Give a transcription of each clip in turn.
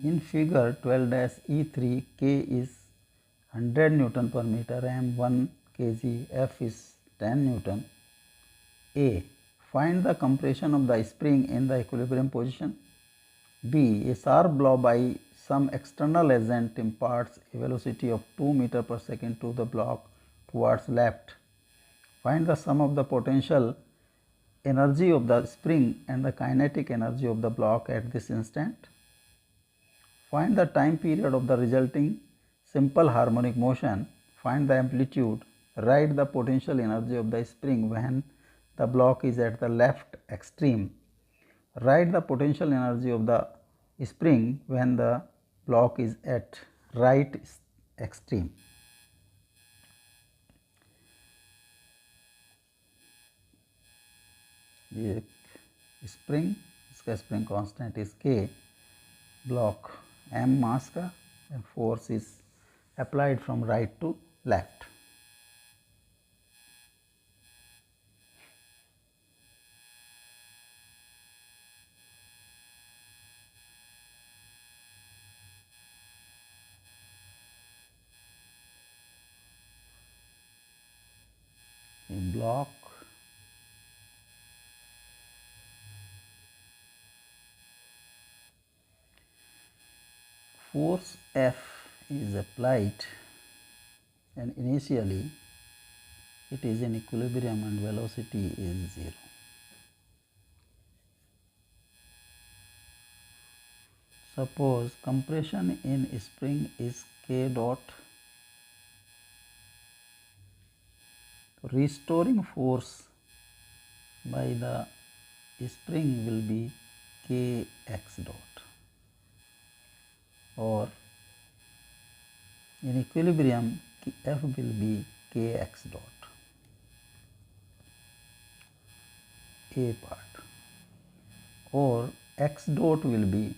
In figure 12-E3, K is 100 Newton per meter, M 1 kg, F is 10 Newton. A. Find the compression of the spring in the equilibrium position. B. A sharp blow by some external agent imparts a velocity of 2 meter per second to the block towards left. Find the sum of the potential energy of the spring and the kinetic energy of the block at this instant. Find the time period of the resulting simple harmonic motion. Find the amplitude. Write the potential energy of the spring when the block is at the left extreme. Write the potential energy of the spring when the block is at right extreme. ये spring, इसका spring constant is k, block m mass का, and force is applied from right to left. Block force F is applied and initially it is in equilibrium and velocity is 0. Suppose compression in spring is K dot. Restoring force by the spring will be Kx dot, or in equilibrium F will be Kx dot. A part, or x dot will be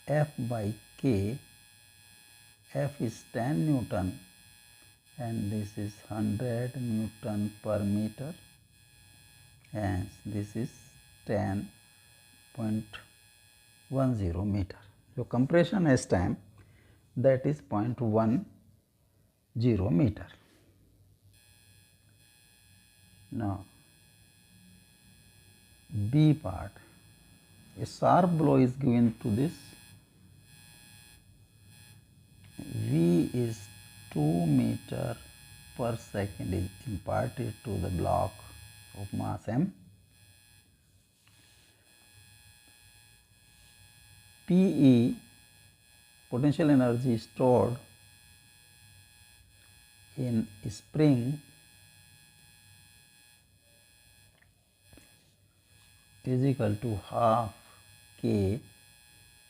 F by K. F is 10 Newton and this is 100 Newton per meter, and this is 10.10 meter. So compression has time, that is 0.10 meter. Now B part, a sharp blow is given to this. V is 2 meter per second is imparted to the block of mass m. PE, potential energy stored in spring, is equal to half K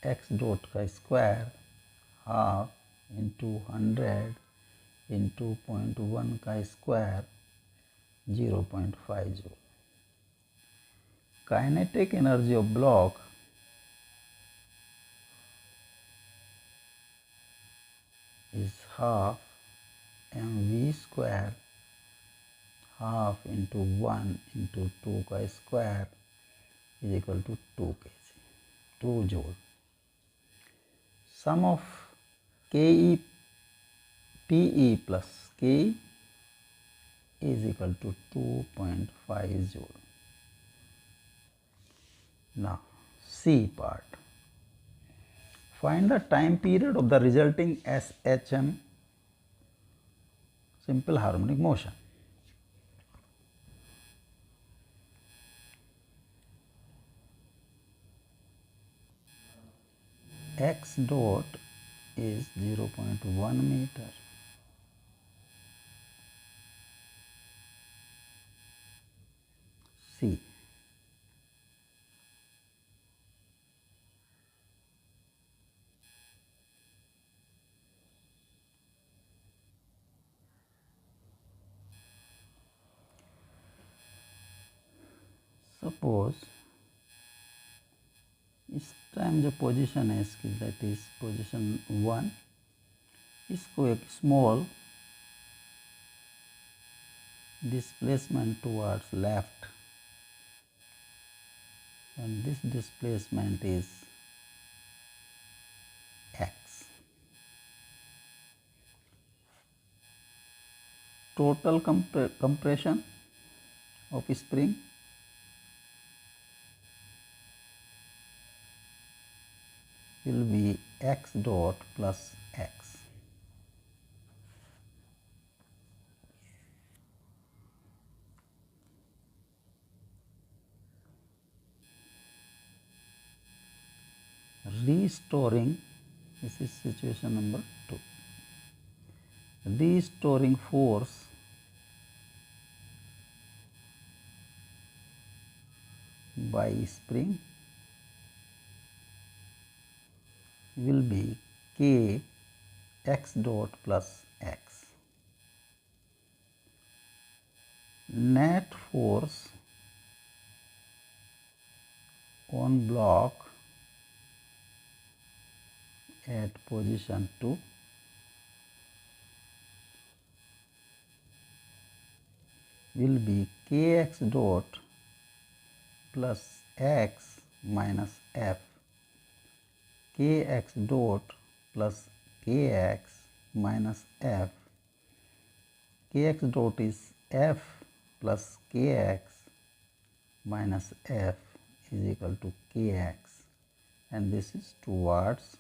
x dot का square, half into 100 into 0.1 का square, 0.5 joule. Kinetic energy of block is half mv square, half into 1 into 2 का square is equal to 2 kg, 2 joule. Sum of Ke Pe plus Ke is equal to 2.5 joule. Now C part. Find the time period of the resulting SHM, simple harmonic motion. X dot is 0.1 meter. C. Suppose इस time जो position है इसकी, that is position 1, इसको एक small displacement towards left, and this displacement is total compression of spring will be x dot plus x. Restoring, this is situation number 2. Restoring force by spring will be k x dot plus x. Net force on block at position 2 will be kx dot plus x minus f. Kx dot plus kx minus f. Kx dot is f plus kx minus f is equal to kx, and this is towards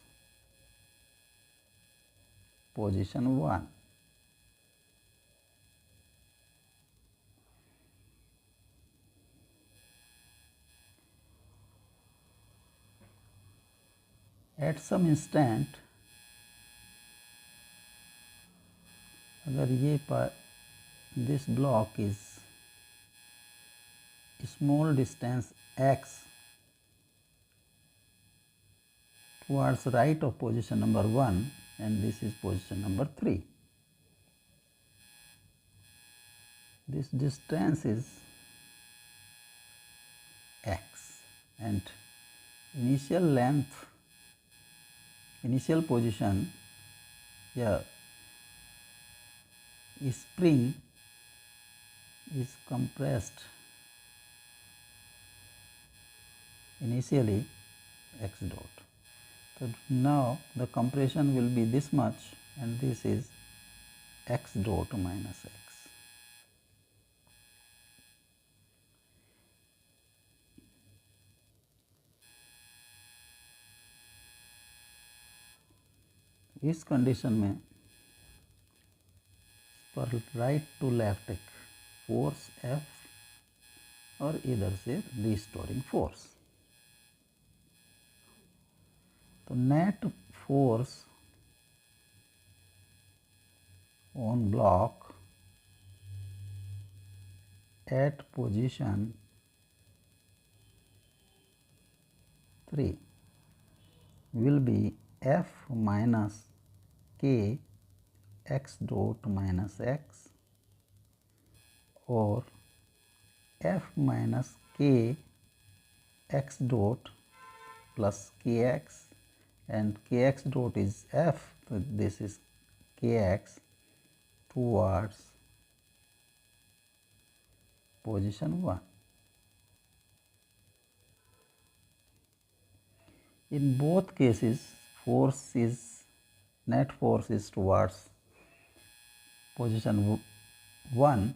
position 1. At some instant अगर ये this block is small distance x towards right of position number 1, and this is position number 3. This distance is x, and initial length, initial position, spring is compressed initially x dot. So now the compression will be this much, and this is x dot minus x. इस condition में पर right to left एक force F और इधर से restoring force. तो net force on block at position 3 will be F minus K x dot minus x, or F minus K x dot plus kx, and kx dot is F, so this is kx towards position 1. In both cases, net force is towards position 1.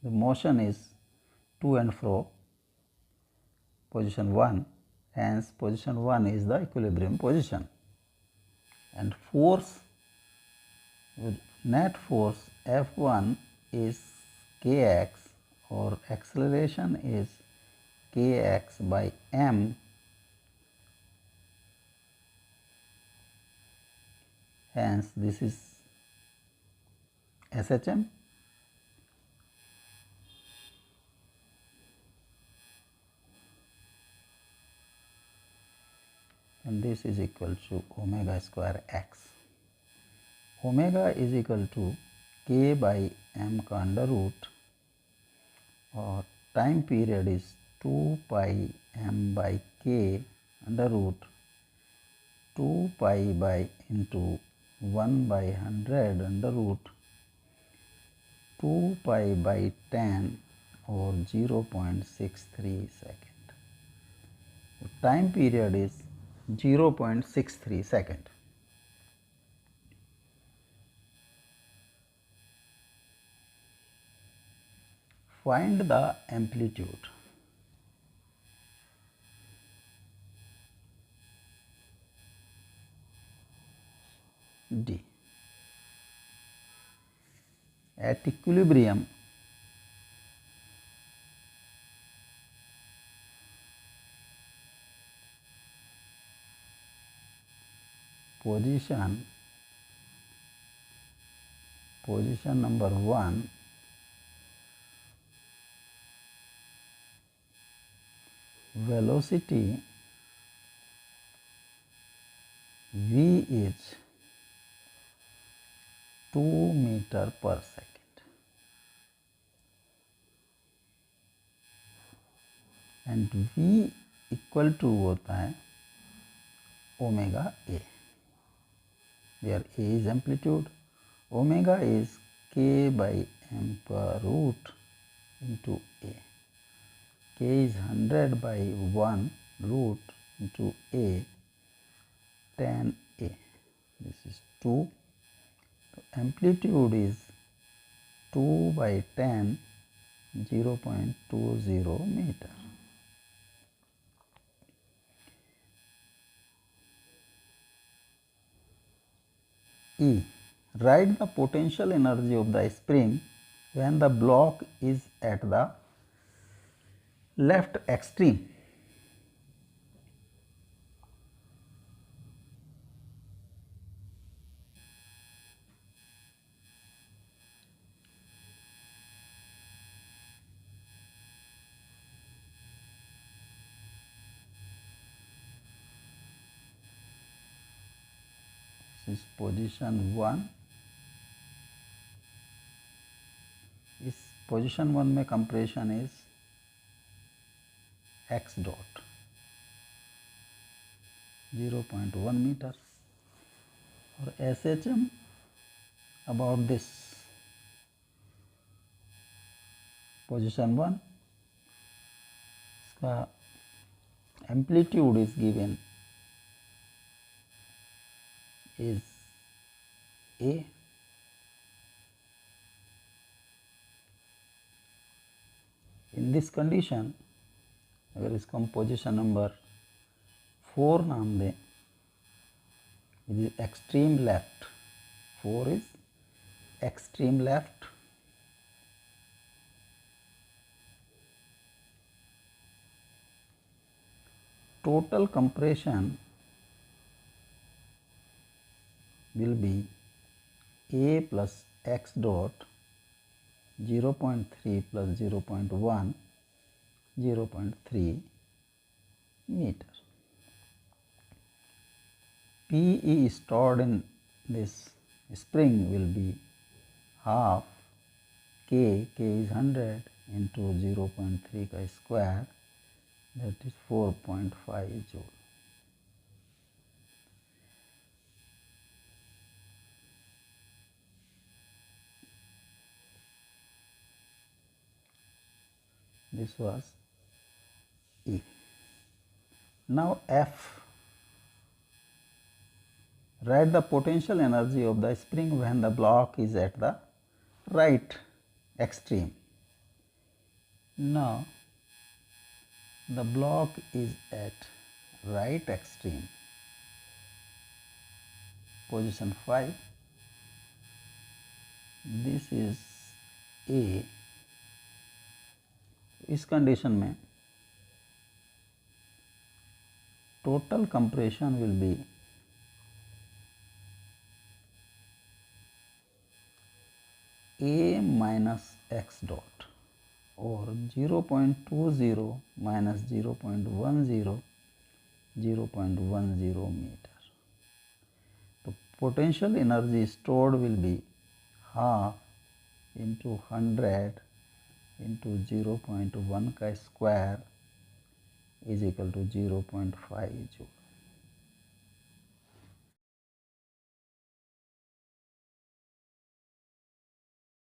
The motion is to and fro position 1, hence position 1 is the equilibrium position. And force, net force F1 is kx, or acceleration is kx by m, hence this is SHM, and this is equal to omega square x. Omega is equal to k by m का under root, और time period is 2 pi m by k under root 2 pi by into 1 by 100 under root 2 pi by 10 और 0.63 second. Time period is 0.63 second. Find the amplitude. D. At equilibrium, position number 1 velocity v is 2 meter per second and v equal to होता है omega a, where a is amplitude, omega is k by m per root into a. K is 100 by 1 root into a, tan a. This is 2. Amplitude is 2 by 10, 0.20 meter. E. Write the potential energy of the spring when the block is at the left extreme. This is position 1. इस position 1 में compression is x dot 0.1 metre और SHM about this position 1, इसका amplitude is given is A. In this condition, अगर इसको हम position number 4 नाम दें, it is extreme left. 4 is extreme left. Total compression will be A plus x dot 0.3 plus 0.1, 0.3 meter. PE stored in this spring will be half K is 100 into 0.3 ka square, that is 4.5 joule. This was E. Now F. Write the potential energy of the spring when the block is at the right extreme. Now the block is at right extreme, position 5. This is A. इस condition में total compression will be A minus x dot और 0.20 minus 0.10, 0.10 meter. तो potential energy stored will be half into 100 into 0.1 का square is equal to 0.5 joule.